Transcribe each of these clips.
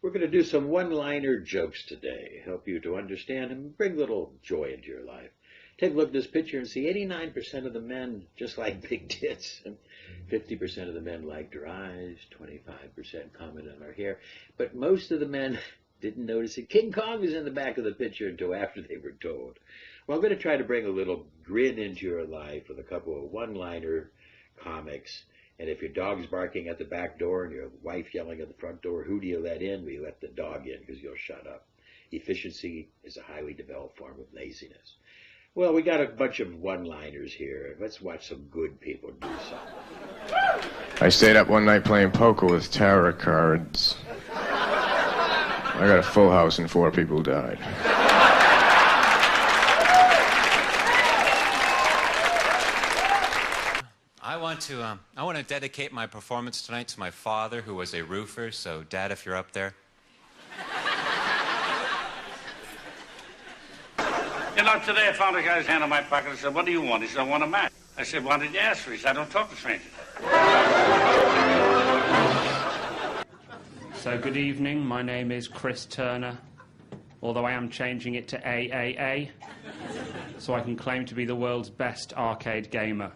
We're going to do some one-liner jokes today, help you to understand and bring a little joy into your life. Take a look at this picture and see 89% of the men just like big tits, and 50% of the men liked her eyes, 25% commented on her hair, but most of the men didn't notice that King Kong was in the back of the picture until after they were told. Well, I'm going to try to bring a little grin into your life with a couple of one-liner comics. And if your dog's barking at the back door and your wife yelling at the front door, who do you let in? Well, you let the dog in because you'll shut up. Efficiency is a highly developed form of laziness. Well, we got a bunch of one-liners here. Let's watch some good people do something. I stayed up one night playing poker with tarot cards. I got a full house and 4 people died. I want to dedicate my performance tonight to my father, who was a roofer. So, Dad, if you're up there. You know, today I found a guy's hand in my pocket. I said, "What do you want?" He said, "I want a match." I said, "Why did you ask for it?" He said, "I don't talk to strangers." So, good evening. My name is Chris Turner, although I am changing it to AAA, so I can claim to be the world's best arcade gamer.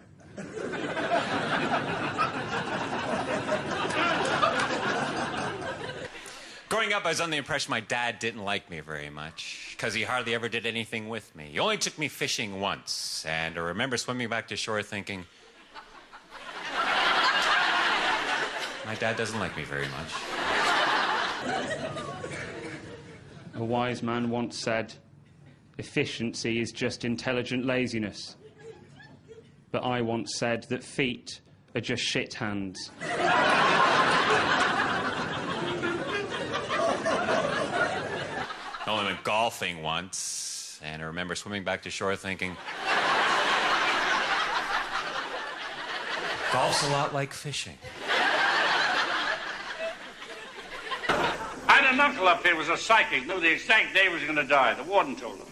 Growing up, I was under the impression my dad didn't like me very much because he hardly ever did anything with me. He only took me fishing once, and I remember swimming back to shore thinking, my dad doesn't like me very much. A wise man once said, efficiency is just intelligent laziness. But I once said that feet are just shit hands. I only went golfing once, and I remember swimming back to shore thinking, golf's a lot like fishing. I had an uncle up here who was a psychic, knew the exact day he was going to die. The warden told him.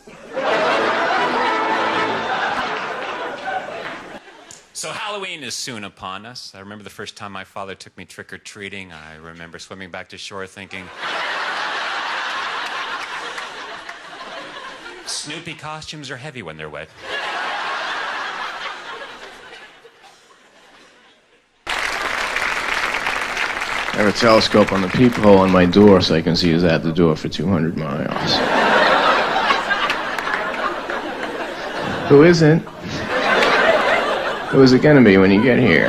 So Halloween is soon upon us. I remember the first time my father took me trick-or-treating. I remember swimming back to shore thinking, Snoopy costumes are heavy when they're wet. I have a telescope on the peephole on my door so I can see who's at the door for 200 miles. Who isn't? Who is it gonna be when you get here?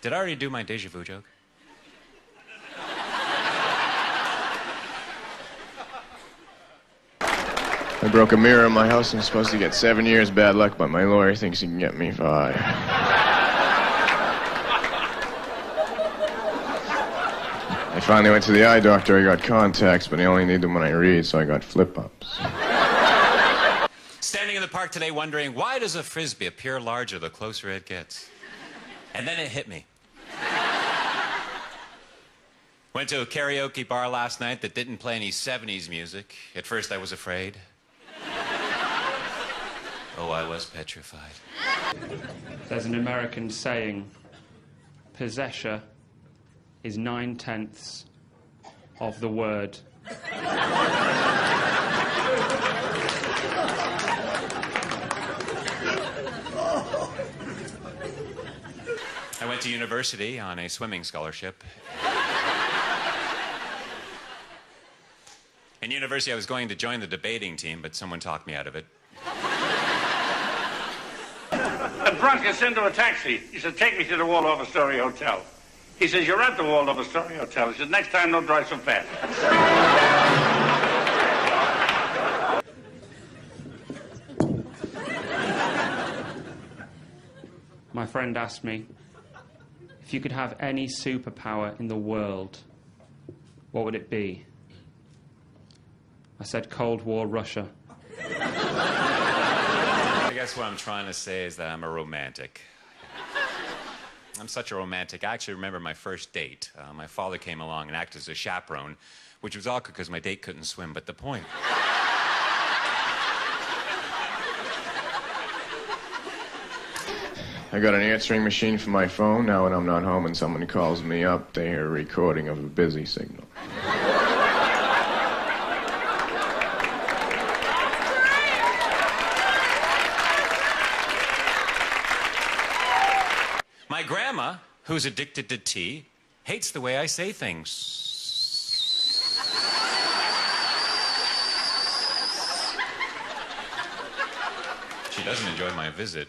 Did I already do my deja vu joke? I broke a mirror in my house and I'm supposed to get 7 years bad luck, but my lawyer thinks he can get me 5. I finally went to the eye doctor. I got contacts, but I only need them when I read, so I got flip-ups. Standing in the park today wondering, why does a Frisbee appear larger the closer it gets? And then it hit me. Went to a karaoke bar last night that didn't play any 70s music. At first I was afraid. Oh, I was petrified. There's an American saying, possessor is 9/10 of the word. I went to university on a swimming scholarship. In university, I was going to join the debating team, but someone talked me out of it. A drunk gets into a taxi. He said, "Take me to the Waldorf Astoria Hotel." He says, "You're at the Waldorf Astoria Hotel." He said, "Next time, don't drive so fast." My friend asked me, if you could have any superpower in the world, what would it be? I said Cold War Russia. I guess what I'm trying to say is that I'm a romantic. I'm such a romantic. I actually remember my first date. My father came along and acted as a chaperone, which was awkward because my date couldn't swim, but the point. I got an answering machine for my phone. Now when I'm not home and someone calls me up, they hear a recording of a busy signal. My grandma, who's addicted to tea, hates the way I say things. She doesn't enjoy my visit.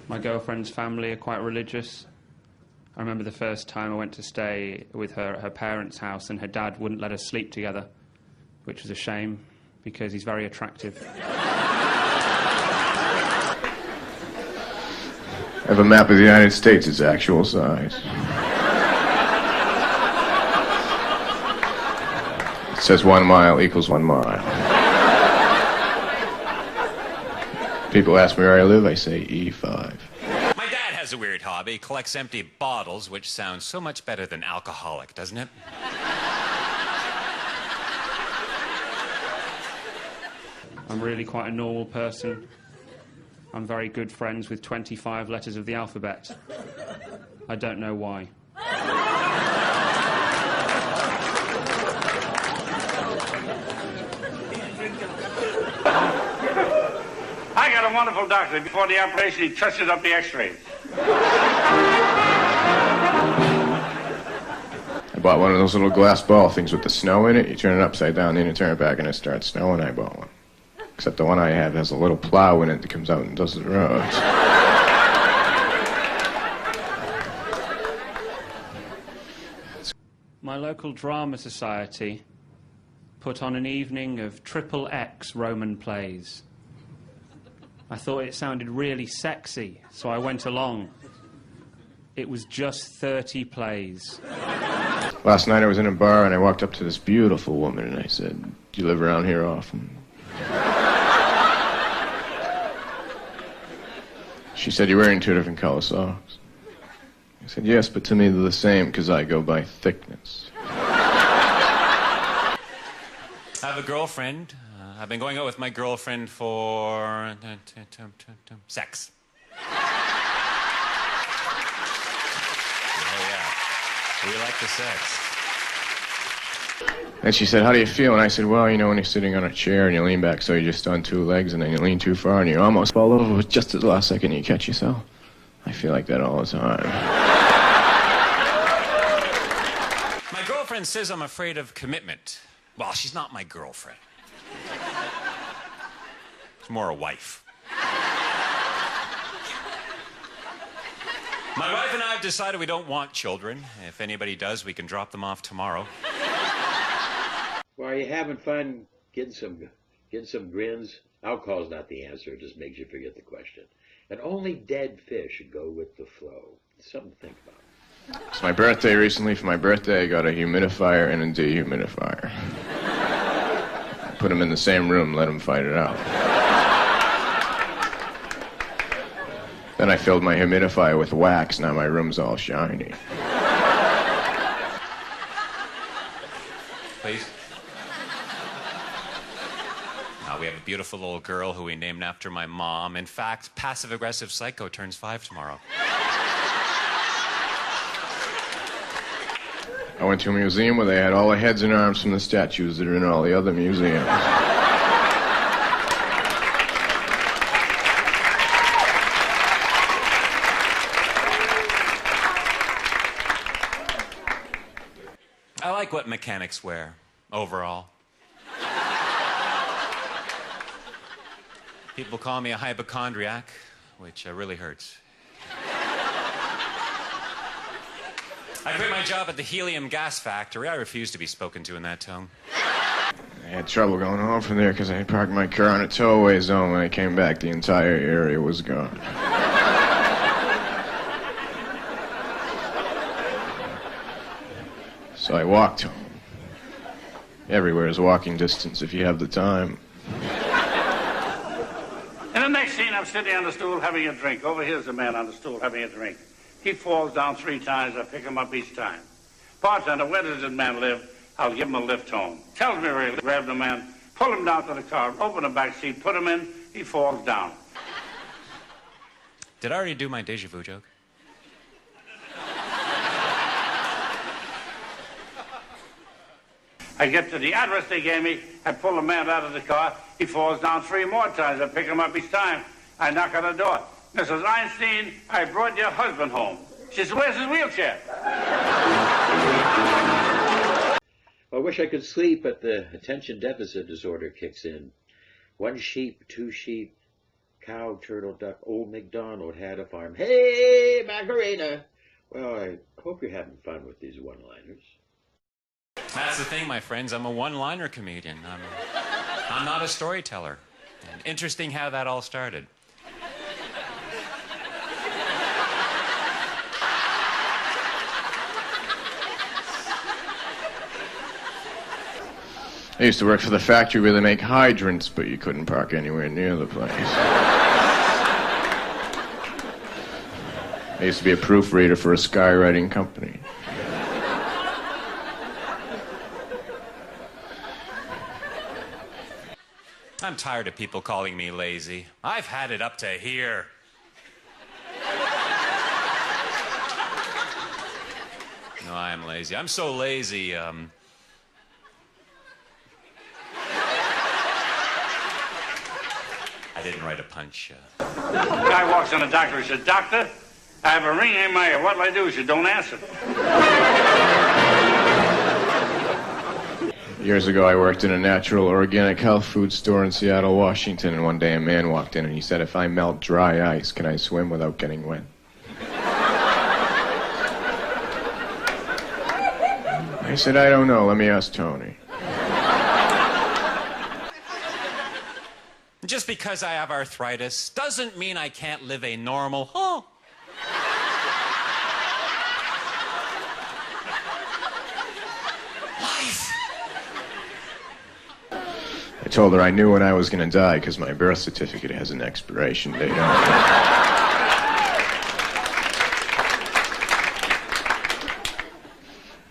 My girlfriend's family are quite religious. I remember the first time I went to stay with her at her parents' house, and her dad wouldn't let us sleep together, which was a shame because he's very attractive. I have a map of the United States, its actual size. It says 1 mile equals 1 mile. People ask me where I live, I say E5. My dad has a weird hobby. He collects empty bottles, which sounds so much better than alcoholic, doesn't it? I'm really quite a normal person. I'm very good friends with 25 letters of the alphabet. I don't know why. I got a wonderful doctor. Before the operation, he touches up the x-rays. I bought one of those little glass ball things with the snow in it. You turn it upside down, then you turn it back, and it starts snowing. I bought one. Except the one I have has a little plow in it that comes out and does the roads. My local drama society put on an evening of XXX Roman plays. I thought it sounded really sexy, so I went along. It was just 30 plays. Last night I was in a bar and I walked up to this beautiful woman and I said, "Do you live around here often?" She said, "You're wearing 2 different color socks." I said, "Yes, but to me they're the same because I go by thickness." I have a girlfriend. I've been going out with my girlfriend for sex. Oh, yeah. We like the sex. And she said, "How do you feel?" And I said, "Well, you know, when you're sitting on a chair and you lean back so you're just on 2 legs and then you lean too far and you almost fall over with just at the last second you catch yourself. I feel like that all the time." My girlfriend says I'm afraid of commitment. Well, she's not my girlfriend. She's more a wife. My wife and I have decided we don't want children. If anybody does, we can drop them off tomorrow. Well, are you having fun getting some grins? Alcohol's not the answer. It just makes you forget the question. And only dead fish should go with the flow. Something to think about. It's my birthday recently. For my birthday, I got a humidifier and a dehumidifier. I put them in the same room, let them fight it out. Then I filled my humidifier with wax. Now my room's all shiny. Please. Now we have a beautiful little girl who we named after my mom. In fact, passive-aggressive psycho turns 5 tomorrow. I went to a museum where they had all the heads and arms from the statues that are in all the other museums. I like what mechanics wear, overall. People call me a hypochondriac, which really hurts. I quit my job at the helium gas factory. I refuse to be spoken to in that tone. I had trouble going home from there because I had parked my car in a towaway zone. When I came back, the entire area was gone. So I walked home. Everywhere is walking distance if you have the time. And the next scene, I'm sitting on the stool having a drink. Over here's the man on the stool having a drink. He falls down 3 times. I pick him up each time. Bartender, where does this man live? I'll give him a lift home. Tells me where he grabbed the man, pull him down to the car, open the back seat, put him in, he falls down. Did I already do my deja vu joke? I get to the address they gave me, I pull the man out of the car, he falls down 3 more times. I pick him up each time. I knock on the door. Mrs. Einstein, I brought your husband home. She says, where's his wheelchair? I wish I could sleep, but the attention deficit disorder kicks in. 1 sheep, 2 sheep, cow, turtle, duck, old MacDonald had a farm. Hey, Macarena! Well, I hope you're having fun with these one-liners. That's the thing, my friends. I'm a one-liner comedian. I'm not a storyteller. And interesting how that all started. I used to work for the factory where they make hydrants, but you couldn't park anywhere near the place. I used to be a proofreader for a skywriting company. I'm tired of people calling me lazy. I've had it up to here. No, I am lazy. I'm so lazy, I didn't write a punch. Guy walks in the doctor. He said, Doctor, I have a ring in my ear. What'll I do? He said, don't answer. Years ago, I worked in a natural organic health food store in Seattle, Washington, and one day a man walked in and he said, if I melt dry ice, can I swim without getting wet? I said, I don't know. Let me ask Tony. Just because I have arthritis doesn't mean I can't live a normal life. I told her I knew when I was going to die because my birth certificate has an expiration date on it.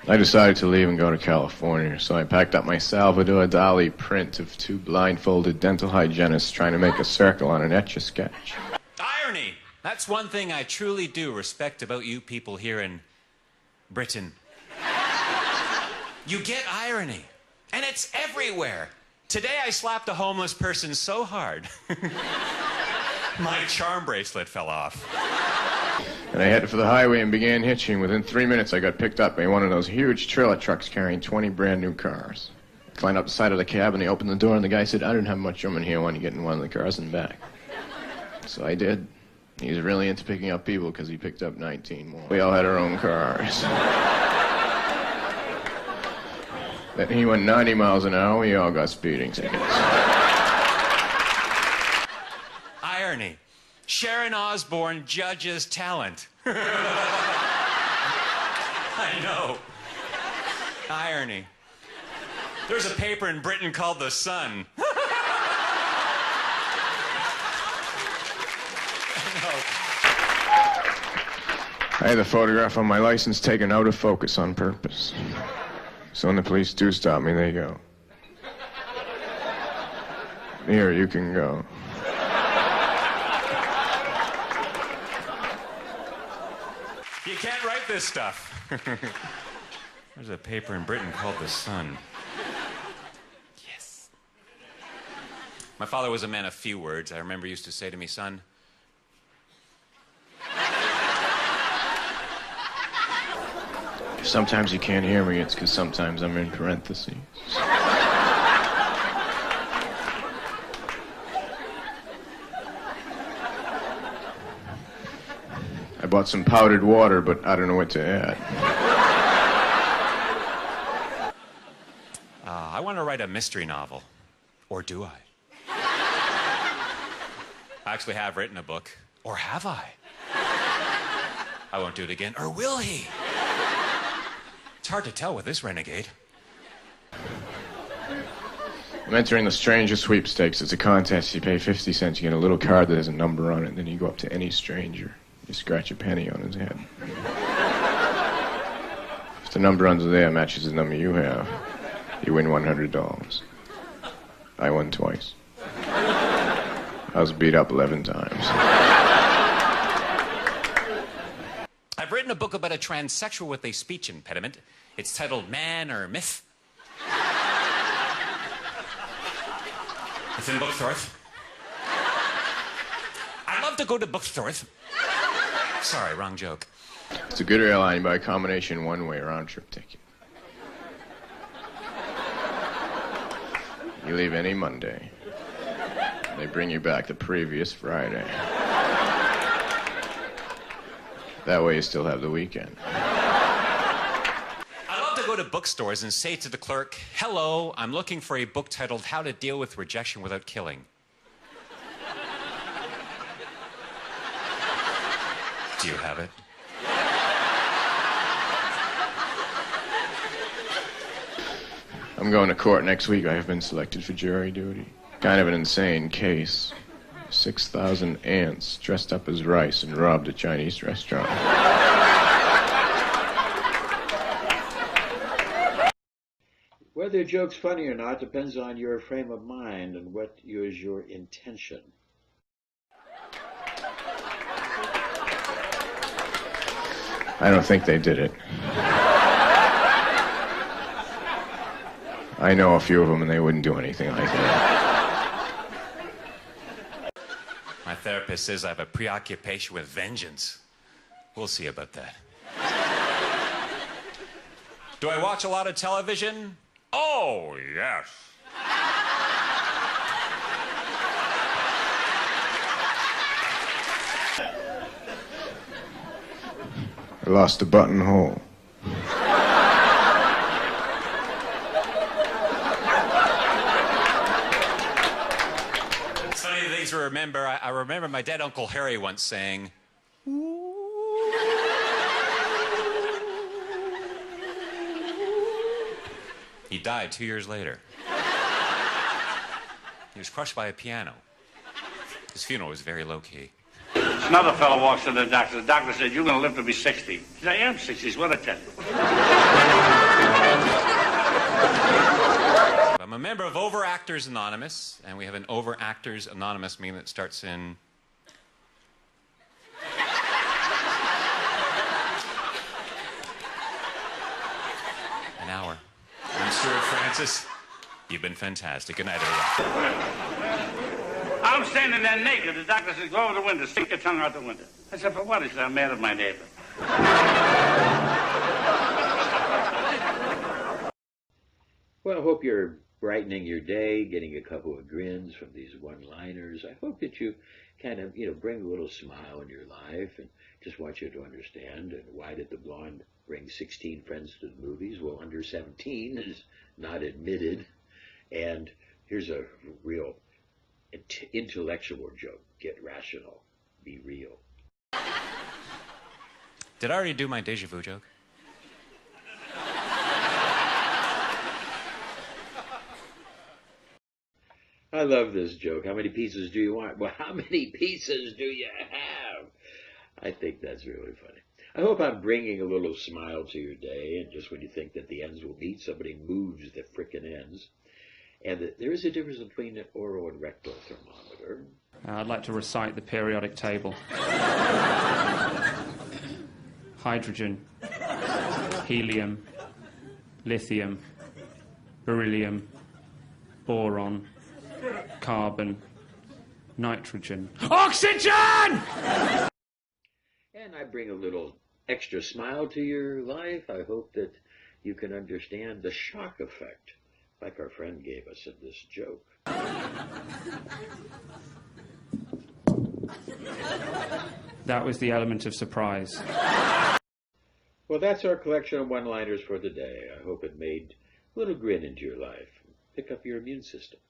I decided to leave and go to California, so I packed up my Salvador Dali print of 2 blindfolded dental hygienists trying to make a circle on an Etch-a-Sketch. Irony! That's one thing I truly do respect about you people here in Britain. You get irony, and it's everywhere. Today I slapped a homeless person so hard, my charm bracelet fell off. And I headed for the highway and began hitching. Within 3 minutes, I got picked up by one of those huge trailer trucks carrying 20 brand new cars. I climbed up the side of the cab and he opened the door and the guy said, I don't have much room in here. Why don't you get in one of the cars and back? So I did. He was really into picking up people because he picked up 19 more. We all had our own cars. Then he went 90 miles an hour. We all got speeding tickets. Irony. Sharon Osbourne judges talent. I know. Irony. There's a paper in Britain called The Sun. I had the photograph on my license taken out of focus on purpose. So when the police do stop me, they go, here, you can go. You can't write this stuff. There's a paper in Britain called The Sun. Yes. My father was a man of few words. I remember he used to say to me, son, If sometimes you can't hear me, it's because sometimes I'm in parentheses. I bought some powdered water, but I don't know what to add. I want to write a mystery novel. Or do I? I actually have written a book. Or have I? I won't do it again. Or will he? It's hard to tell with this renegade. I'm entering the Stranger Sweepstakes. It's a contest. You pay 50 cents. You get a little card that has a number on it. Then you go up to any stranger. You scratch a penny on his head. If the number under there matches the number you have, You win $100. I won twice. I was beat up 11 times. I've written a book about a transsexual with a speech impediment. It's titled Man or Myth. It's in bookstores. I love to go to bookstores. Sorry, wrong joke. It's a good airline by a combination one-way round-trip ticket. You leave any Monday. They bring you back the previous Friday. That way you still have the weekend. I love to go to bookstores and say to the clerk, "Hello, I'm looking for a book titled How to Deal with Rejection Without Killing." Do you have it? I'm going to court next week. I have been selected for jury duty. Kind of an insane case. 6,000 ants dressed up as rice and robbed a Chinese restaurant. Whether a joke's funny or not depends on your frame of mind and what is your intention. I don't think they did it. I know a few of them, and they wouldn't do anything like that. My therapist says I have a preoccupation with vengeance. We'll see about that. Do I watch a lot of television? Oh, yes. I lost a buttonhole. It's funny the things to remember. I remember my dead Uncle Harry once saying, he died 2 years later. He was crushed by a piano. His funeral was very low-key. Another fellow walks to the doctor. The doctor said, "You're going to live to be 60. He said, "I am 60. What I tell you?" I'm a member of Overactors Anonymous, and we have an Overactors Anonymous meeting that starts in... an hour. I'm Stuart Francis. You've been fantastic. Good night, everyone. I'm standing there naked. The doctor says, "Go over the window. Stick your tongue out the window." I said, "For what?" He said, "I'm mad at my neighbor." Well, I hope you're brightening your day, getting a couple of grins from these one-liners. I hope that you kind of, bring a little smile in your life, and just want you to understand. And why did the blonde bring 16 friends to the movies? Well, under 17 is not admitted. And here's a real intellectual joke. Get rational. Be real. Did I already do my deja vu joke? I love this joke. How many pieces do you want? Well, how many pieces do you have? I think that's really funny. I hope I'm bringing a little smile to your day, and just when you think that the ends will meet, somebody moves the frickin' ends. And that there is a difference between an oral and rectal thermometer. I'd like to recite the periodic table. Hydrogen, helium, lithium, beryllium, boron, carbon, nitrogen, oxygen! And I bring a little extra smile to your life. I hope that you can understand the shock effect, like our friend gave us in this joke. That was the element of surprise. Well, that's our collection of one-liners for the day. I hope it made a little grin into your life. Pick up your immune system.